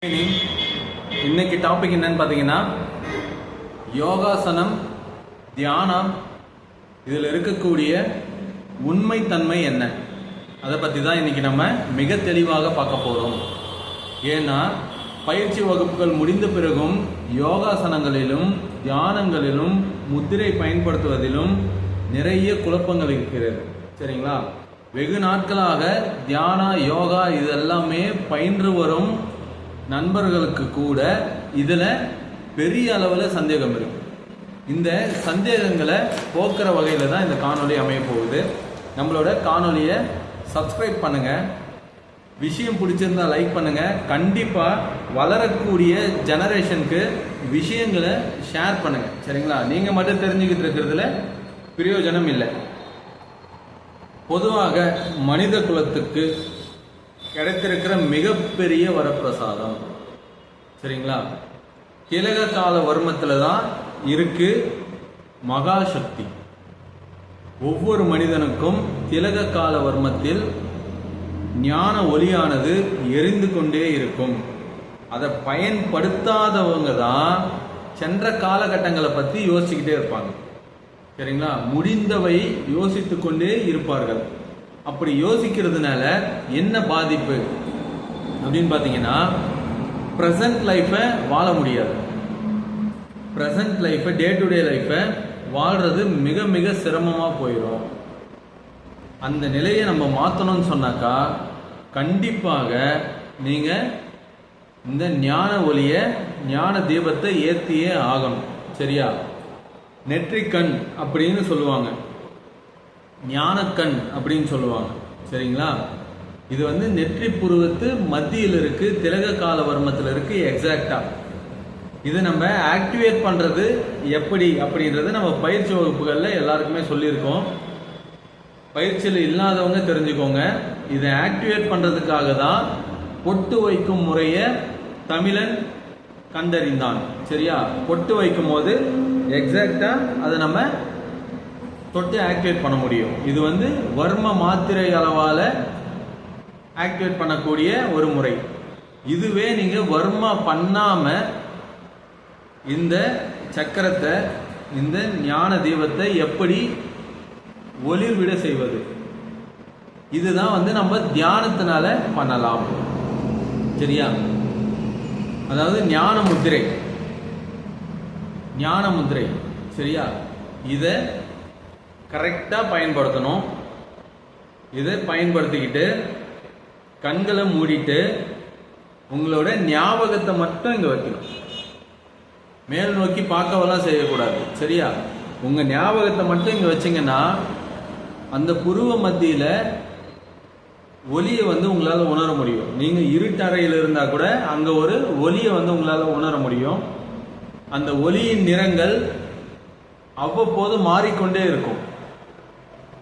இன்னைக்கு டாபிக் என்னன்னு பார்த்தீங்கன்னா யோகாசனம், தியானம் இதில் இருக்கக்கூடிய உண்மைத்தன்மை என்ன, அதை பற்றி தான் இன்னைக்கு நம்ம மிக தெளிவாக பார்க்க போகிறோம். ஏன்னா பயிற்சி வகுப்புகள் முடிந்த பிறகும் யோகாசனங்களிலும் தியானங்களிலும் முத்திரை பயன்படுத்துவதிலும் நிறைய குழப்பங்கள் இருக்கிறது. சரிங்களா? வெகு நாட்களாக தியானா, யோகா இது எல்லாமே பயின்று வரும் நண்பர்களுக்கு கூட இதில் பெரிய அளவில் சந்தேகம் இருக்கு. இந்த சந்தேகங்களை போக்குற வகையில் தான் இந்த காணொலி அமைய போகுது. நம்மளோட காணொலியை சப்ஸ்கிரைப் பண்ணுங்கள், விஷயம் பிடிச்சிருந்தா லைக் பண்ணுங்கள், கண்டிப்பாக வளரக்கூடிய ஜெனரேஷனுக்கு விஷயங்களை ஷேர் பண்ணுங்கள். சரிங்களா? நீங்கள் மட்டும் தெரிஞ்சுக்கிட்டு இருக்கிறதுல பிரயோஜனம் இல்லை. பொதுவாக மனித குலத்துக்கு கிடைத்திருக்கிற மிகப்பெரிய வரப்பிரசாதம், சரிங்களா, திலக கால வர்மத்தில் தான் இருக்கு மகாசக்தி. ஒவ்வொரு மனிதனுக்கும் திலக கால வர்மத்தில் ஞான ஒளியானது எரிந்து கொண்டே இருக்கும். அதை பயன்படுத்தாதவங்க தான் சென்ற காலகட்டங்களை பற்றி யோசிச்சுக்கிட்டே இருப்பாங்க. சரிங்களா? முடிந்தவை யோசித்து கொண்டே இருப்பார்கள். அப்படி யோசிக்கிறதுனால என்ன பாதிப்பு அப்படின்னு பார்த்தீங்கன்னா, ப்ரெசன்ட் லைஃப்பை வாழ முடியாது. ப்ரெசன்ட் லைஃப்பை, டே டு டே லைஃப்பை வாழ்றது மிக மிக சிரமமாக போயிடும். அந்த நிலையை நம்ம மாற்றணும்னு சொன்னாக்கா கண்டிப்பாக நீங்கள் இந்த ஞான ஒளியை, ஞான தீபத்தை ஏற்றியே ஆகணும். சரியா? நெற்றிக்கண் அப்படின்னு சொல்லுவாங்க, ஞானக்கண் அப்படின்னு சொல்லுவாங்க. சரிங்களா? இது வந்து நெற்றி புருவத்து மத்தியில் இருக்கு, திலக கால வர்மத்தில் இருக்கு. எக்ஸாக்டா இது நம்ம ஆக்டிவேட் பண்றது எப்படி அப்படின்றது நம்ம பயிற்சி வகுப்புகளில் எல்லாருக்குமே சொல்லியிருக்கோம். பயிற்சியில் இல்லாதவங்க தெரிஞ்சுக்கோங்க. இதை ஆக்டிவேட் பண்றதுக்காக தான் பொட்டு வைக்கும் முறையை தமிழன் கண்டறிந்தான். சரியா? பொட்டு வைக்கும் போது எக்ஸாக்டா அதை நம்ம தொட்டு ஆக்டிவேட் பண்ண முடியும். இது வந்து வர்ம மாத்திரை அளவால் ஆக்டிவேட் பண்ணக்கூடிய ஒரு முறை. இதுவே நீங்க வர்மா பண்ணாம இந்த சக்கரத்தை, இந்த ஞான தீபத்தை எப்படி ஒளிர்விட செய்வது, இதுதான் வந்து நம்ம தியானத்தினால பண்ணலாம். சரியா? அதாவது ஞான முத்திரை, ஞான முத்திரை. சரியா? இதை கரெக்டாக பயன்படுத்தணும். இதை பயன்படுத்திக்கிட்டு கண்களை மூடிட்டு உங்களோட ஞாபகத்தை மட்டும் இங்கே வைக்கணும். மேல் நோக்கி பார்க்கவெல்லாம் செய்யக்கூடாது. சரியா? உங்கள் ஞாபகத்தை மட்டும் இங்கே வச்சிங்கன்னா அந்த புருவ மத்தியில் ஒலியை வந்து உங்களால் உணர முடியும். நீங்கள் இருட்டறையில் இருந்தால் கூட அங்கே ஒரு ஒலியை வந்து உங்களால் உணர முடியும். அந்த ஒலியின் நிறங்கள் அவ்வப்போது மாறிக்கொண்டே இருக்கும்.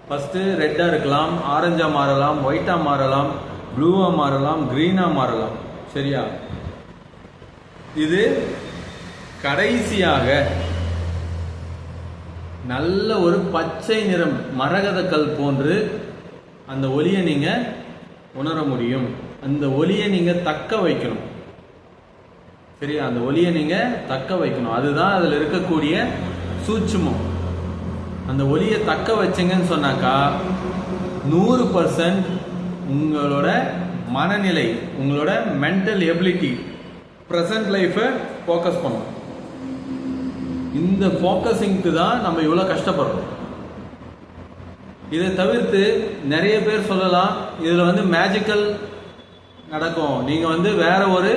ஃபர்ஸ்ட் ரெட்டா இருக்கலாம், ஆரஞ்சா மாறலாம், ஒயிட்டா மாறலாம், ப்ளூவா மாறலாம், கிரீனா மாறலாம். சரியா? இது கடைசியாக நல்ல ஒரு பச்சை நிறம், மரகத கல் போன்று அந்த ஒலியை நீங்க உணர முடியும். அந்த ஒலியை நீங்க தக்க வைக்கணும். சரியா? அந்த ஒலியை நீங்க தக்க வைக்கணும். அதுதான் அதில் இருக்கக்கூடிய சூட்சுமம். அந்த ஒலியை தக்க வச்சிங்கன்னு சொன்னாக்கா 100% உங்களோட மனநிலை, உங்களோட மென்டல் எபிலிட்டி ப்ரெசன்ட் லைஃபை ஃபோக்கஸ் பண்ணும். இந்த ஃபோக்கஸிங்க்கு தான் நம்ம இவ்வளோ கஷ்டப்படுறோம். இதை தவிர்த்து நிறைய பேர் சொல்லலாம், இதில் வந்து மேஜிக்கல் நடக்கும், நீங்கள் வந்து வேற ஒரு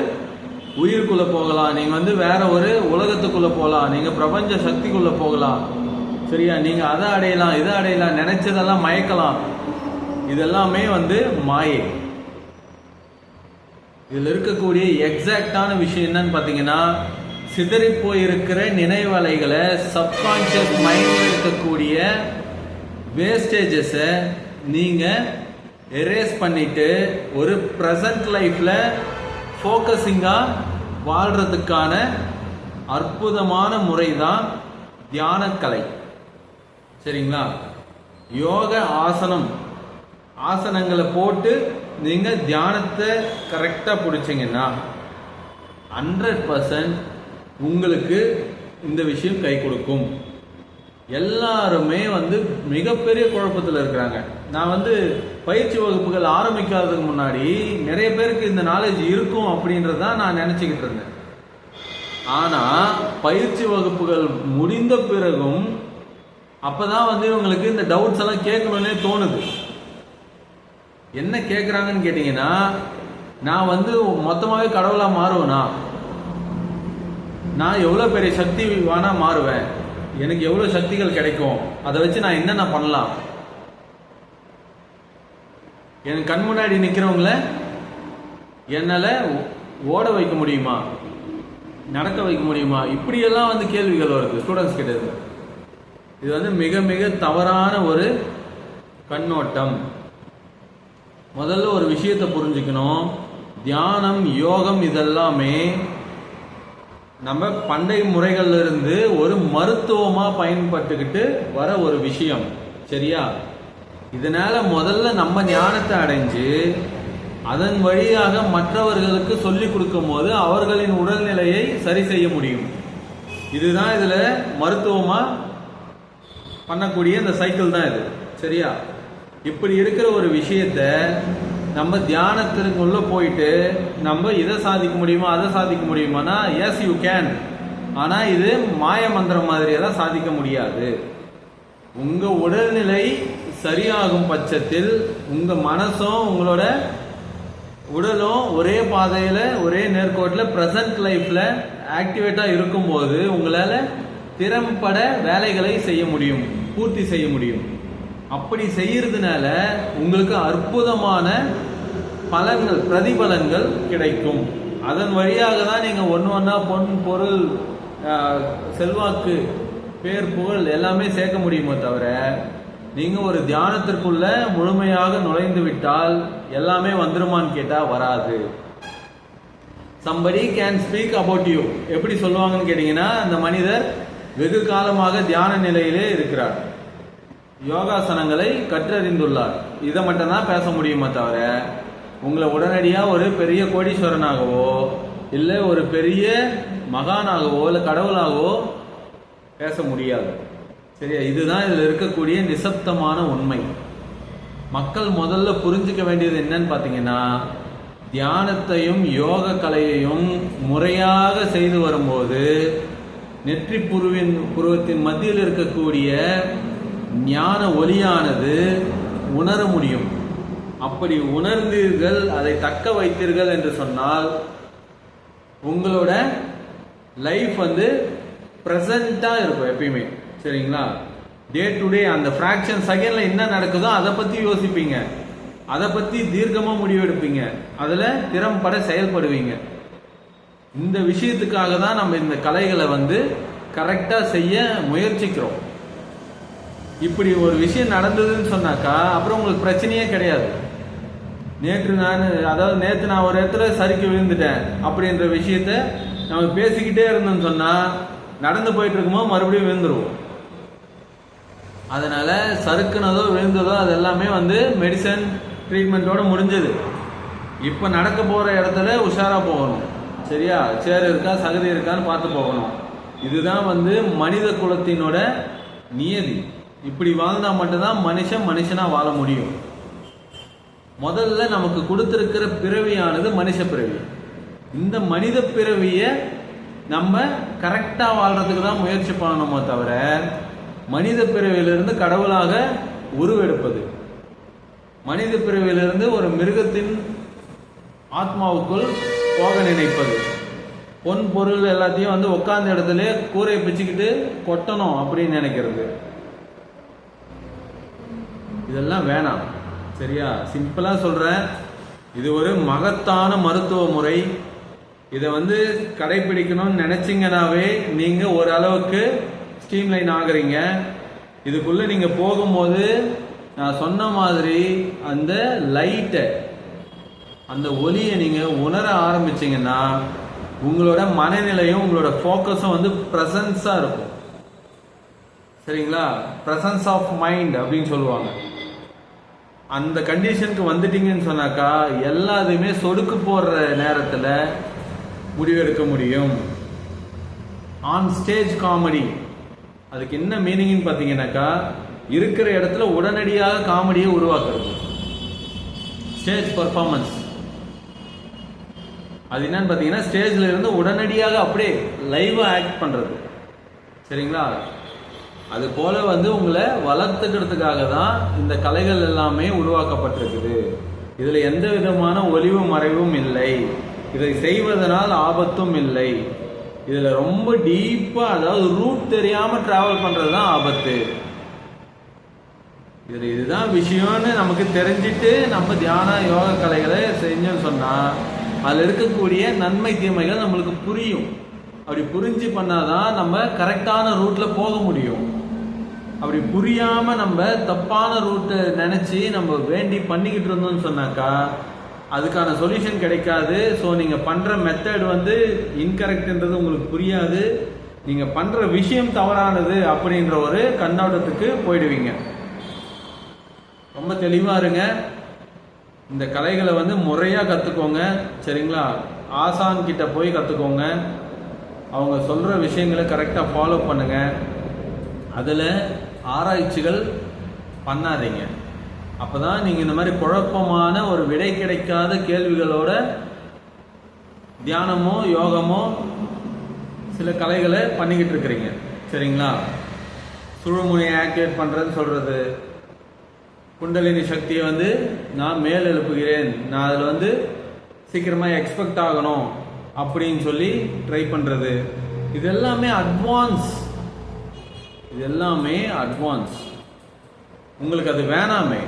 உயிருக்குள்ளே போகலாம், நீங்கள் வந்து வேற ஒரு உலகத்துக்குள்ளே போகலாம், நீங்கள் பிரபஞ்ச சக்திக்குள்ளே போகலாம். சரியா? நீங்கள் அதை அடையலாம், இதை அடையலாம், நினைச்சதெல்லாம் மயக்கலாம். இதெல்லாமே வந்து மாயை. இதில் இருக்கக்கூடிய எக்ஸாக்டான விஷயம் என்னன்னு பார்த்தீங்கன்னா, சிதறி போயிருக்கிற நினைவலைகளை, சப்கான்ஷியஸ் மைண்டில் இருக்கக்கூடிய வேஸ்டேஜஸை நீங்கள் எரேஸ் பண்ணிட்டு ஒரு ப்ரெசன்ட் லைஃப்பில் ஃபோக்கஸிங்காக வாழ்கிறதுக்கான அற்புதமான முறை தான் தியானக்கலை. சரிங்களா? யோக ஆசனம், ஆசனங்களை போட்டு நீங்கள் தியானத்தை கரெக்டாக பிடிச்சிங்கன்னா 100% உங்களுக்கு இந்த விஷயம் கை கொடுக்கும். எல்லாருமே மிகப்பெரிய குழப்பத்தில் இருக்கிறாங்க. நான் பயிற்சி வகுப்புகள் ஆரம்பிக்காததுக்கு முன்னாடி நிறைய பேருக்கு இந்த நாலேஜ் இருக்கும் அப்படின்றதான் நான் நினைச்சுக்கிட்டு இருந்தேன். ஆனா பயிற்சி வகுப்புகள் முடிந்த பிறகும் அப்பதான் இவங்களுக்கு இந்த டவுட்ஸ் எல்லாம் கேட்கணும்னே தோணுது. என்ன கேட்குறாங்கன்னு கேட்டீங்கன்னா, நான் மொத்தமாவே கடவுளா மாறுவேனா, நான் எவ்வளவு பெரிய சக்தி வேணா மாறுவேன், எனக்கு எவ்வளவு சக்திகள் கிடைக்கும், அதை வச்சு நான் என்னென்ன பண்ணலாம், என் கண் முன்னாடி நிக்கிறவங்கள என்னால ஓட வைக்க முடியுமா, நடக்க வைக்க முடியுமா, இப்படியெல்லாம் கேள்விகள் வருது ஸ்டூடெண்ட்ஸ் கிட்ட இருந்து. இது மிக மிக தவறான ஒரு கண்ணோட்டம். முதல்ல ஒரு விஷயத்தை புரிஞ்சுக்கணும். தியானம், யோகம் இதெல்லாமே நம்ம பண்டைய முறைகள்ல இருந்து ஒரு மருத்துவமா பயன்பட்டுக்கிட்டு வர ஒரு விஷயம். சரியா? இதனால முதல்ல நம்ம ஞானத்தை அடைஞ்சு அதன் வழியாக மற்றவர்களுக்கு சொல்லிக் கொடுக்கும் போது அவர்களின் உடல்நிலையை சரி செய்ய முடியும். இதுதான் இதுல மருத்துவமா பண்ணக்கூடிய இந்த சைக்கிள் தான் இது. சரியா? இப்படி இருக்கிற ஒரு விஷயத்த நம்ம தியானத்திற்குள்ள போயிட்டு நம்ம இதை சாதிக்க முடியுமா அதை சாதிக்க முடியுமானா, எஸ் யூ கேன். ஆனா இது மாய மந்திரம் மாதிரியே தான் சாதிக்க முடியாது. உங்க உடல்நிலை சரியாகும் பட்சத்தில் உங்க மனசும் உங்களோட உடலும் ஒரே பாதையில ஒரே நேர்கோட்டில் பிரசன்ட் லைஃப்ல ஆக்டிவேட்டா இருக்கும்போது உங்களால திறம்பட வேலைகளை செய்ய முடியும், பூர்த்தி செய்ய முடியும். அப்படி செய்யறதுனால உங்களுக்கு அற்புதமான பலன்கள், பிரதிபலன்கள் கிடைக்கும். அதன் வழியாக தான் நீங்க ஒன்னா பொன், பொருள், செல்வாக்கு, பேர், புகழ் எல்லாமே சேர்க்க முடியுமோ தவிர நீங்க ஒரு தியானத்திற்குள்ள முழுமையாக நுழைந்து விட்டால் எல்லாமே வந்துருமான்னு கேட்டா வராது. somebody can speak about you. எப்படி சொல்லுவாங்கன்னு கேட்டீங்கன்னா, அந்த மனிதர் வெகு காலமாக தியான நிலையிலே இருக்கிறார், யோகாசனங்களை கற்றறிந்துள்ளார். இதை மட்டும் தான் பேச முடியுமே தவிர உங்களை உடனடியா ஒரு பெரிய கோடீஸ்வரனாகவோ இல்ல ஒரு பெரிய மகானாகவோ இல்ல கடவுளாகவோ பேச முடியாது. சரியா? இதுதான் இதுல இருக்கக்கூடிய நிசப்தமான உண்மை. மக்கள் முதல்ல புரிஞ்சுக்க வேண்டியது என்னன்னு பாத்தீங்கன்னா, தியானத்தையும் யோக கலையையும் முறையாக செய்து வரும்போது நெற்றி புருவத்தின் மத்தியில் இருக்கக்கூடிய ஞான ஒளியானது உணர முடியும். அப்படி உணர்ந்தீர்கள், அதை தக்க வைத்தீர்கள் என்று சொன்னால் உங்களோட லைஃப் பிரசண்டா இருக்கும் எப்பயுமே. சரிங்களா? டே டு டே அந்த ஃபிராக்ஷன் செகண்ட்ல என்ன நடக்குதோ அதை பத்தி யோசிப்பீங்க, அதை பத்தி தீர்க்கமா முடிவெடுப்பீங்க, அதுல திறம்பட செயல்படுவீங்க. இந்த விஷயத்துக்காக தான் நம்ம இந்த கலைகளை கரெக்டா செய்ய முயற்சிக்கிறோம். இப்படி ஒரு விஷயம் நடந்ததுன்னு சொன்னாக்கா அப்புறம் உங்களுக்கு பிரச்சனையே கிடையாது. நேற்று நான் ஒரு இடத்துல சறுக்கி விழுந்துட்டேன் அப்படின்ற விஷயத்த நம்ம பேசிக்கிட்டே இருந்தோம்னு சொன்னா நடந்து போயிட்டு இருக்கும்போது மறுபடியும் விழுந்துருவோம். அதனால சறுக்குனதோ விழுந்ததோ அது எல்லாமே மெடிசன் ட்ரீட்மெண்ட்டோட முடிஞ்சது. இப்ப நடக்க போற இடத்துல உஷாரா போகணும். சரியா? சேர் இருக்கா சகதி இருக்கான்னு பார்த்து போகணும். இதுதான் மனித குலத்தினோட நியதி. இப்படி வாழ்ந்தா மட்டும்தான் மனுஷனா வாழ முடியும். முதல்ல நமக்கு கொடுத்திருக்கிற பிறவியானது மனுஷ பிறவி. இந்த மனித பிறவிய நம்ம கரெக்டா வாழ்றதுக்கு தான் முயற்சி பண்ணணுமோ தவிர மனித பிறவியிலிருந்து கடவுளாக உருவெடுப்பது, மனித பிறவியிலிருந்து ஒரு மிருகத்தின் ஆத்மாவுக்குள் போக நினைப்பது, பொன் பொருள் எல்லாத்தையும் உட்கார்ந்த இடத்துல கூரை பிச்சுக்கிட்டு கொட்டணும் அப்படின்னு நினைக்கிறது, இதெல்லாம் வேணாம். சரியா? சிம்பிளா சொல்றேன், இது ஒரு மகத்தான மருத்துவ முறை. இதை கடைபிடிக்கணும்னு நினைச்சீங்கன்னாவே நீங்க ஓரளவுக்கு ஸ்ட்ரீம்லைன் ஆகுறீங்க. இதுக்குள்ள நீங்க போகும்போது நான் சொன்ன மாதிரி அந்த லைட்டை, அந்த ஒளியை நீங்க உணர ஆரம்பிச்சீங்கன்னா உங்களோட மனநிலையும் உங்களோட ஃபோக்கஸும் பிரசன்ஸா இருக்கும். சரிங்களா? பிரசன்ஸ் ஆஃப் மைண்ட் அப்படின்னு சொல்லுவாங்க. அந்த கண்டிஷனுக்கு வந்துட்டீங்கன்னு சொன்னாக்கா எல்லாத்தையுமே சொடுக்கு போடுற நேரத்துல முடிவெடுக்க முடியும். ஆன் ஸ்டேஜ் காமெடி, அதுக்கு என்ன மீனிங்னு பார்த்தீங்கன்னாக்கா, இருக்கிற இடத்துல உடனடியாக காமெடியை உருவாக்குறது. ஸ்டேஜ் பர்ஃபார்மன்ஸ் அது என்னன்னு பார்த்தீங்கன்னா, ஸ்டேஜில் இருந்து உடனடியாக அப்படியே லைவாக ஆக்ட் பண்ணுறது. சரிங்களா? அது போல உங்களை வளர்த்துக்கிறதுக்காக தான் இந்த கலைகள் எல்லாமே உருவாக்கப்பட்டிருக்குது. இதில் எந்த விதமான ஒளிவு மறைவும் இல்லை. இதை செய்வதனால் ஆபத்தும் இல்லை. இதில் ரொம்ப டீப்பாக, அதாவது ரூட் தெரியாமல் ட்ராவல் பண்ணுறது தான் ஆபத்து. இதில் இதுதான் விஷயம்னு நமக்கு தெரிஞ்சுட்டு நம்ம தியான யோக கலைகளை செஞ்சோன்னு சொன்னால் அதில் இருக்கக்கூடிய நன்மை தீமைகள் நம்மளுக்கு புரியும். அப்படி புரிஞ்சு பண்ணாதான் நம்ம கரெக்டான ரூட்டில் போக முடியும். அப்படி புரியாமல் நம்ம தப்பான ரூட்டை நினச்சி நம்ம வேண்டி பண்ணிக்கிட்டு இருந்தோம்னு சொன்னாக்கா அதுக்கான சொல்யூஷன் கிடைக்காது. ஸோ நீங்கள் பண்ணுற மெத்தட் இன்கரெக்ட்ன்றது உங்களுக்கு புரியாது. நீங்கள் பண்ணுற விஷயம் தவறானது அப்படின்ற ஒரு கண்ணோட்டத்துக்கு போயிடுவீங்க. ரொம்ப தெளிவாக இருங்க. இந்த கலைகளை முறையாக கற்றுக்கோங்க. சரிங்களா? ஆசான் கிட்ட போய் கற்றுக்கோங்க. அவங்க சொல்கிற விஷயங்களை கரெக்டாக ஃபாலோ பண்ணுங்கள். அதில் ஆராய்ச்சிகள் பண்ணாதீங்க. அப்போ தான் நீங்கள் இந்த மாதிரி குழப்பமான ஒரு விடை கிடைக்காத கேள்விகளோட தியானமோ யோகமோ சில கலைகளை பண்ணிக்கிட்டு இருக்கிறீங்க. சரிங்களா? சுழுமுனையை ஆக்டிவேட் பண்ணுறதுன்னு சொல்கிறது, குண்டலினி சக்தியை நான் மேல் எழுப்புகிறேன், நான் அதில் சீக்கிரமாக எக்ஸ்பெக்ட் ஆகணும் அப்படின்னு சொல்லி ட்ரை பண்ணுறது, இது எல்லாமே அட்வான்ஸ். உங்களுக்கு அது வேணாமே.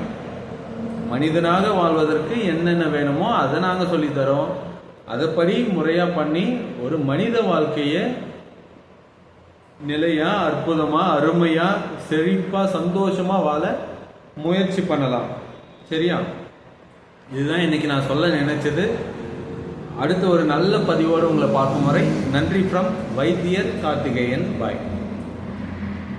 மனிதனாக வாழ்வதற்கு என்னென்ன வேணுமோ அதை நாங்கள் சொல்லித்தரோம். அதைப்படி முறையாக பண்ணி ஒரு மனித வாழ்க்கையை நிலையாக, அற்புதமாக, அருமையாக, செழிப்பாக, சந்தோஷமாக வாழ முயற்சி பண்ணலாம். சரியா? இதுதான் இன்னைக்கு நான் சொல்ல நினைச்சது. அடுத்த ஒரு நல்ல பதிவோடு உங்களை பார்க்கும் வரை நன்றி. ஃப்ரம் வைத்தியர் கார்த்திகேயன். பாய்.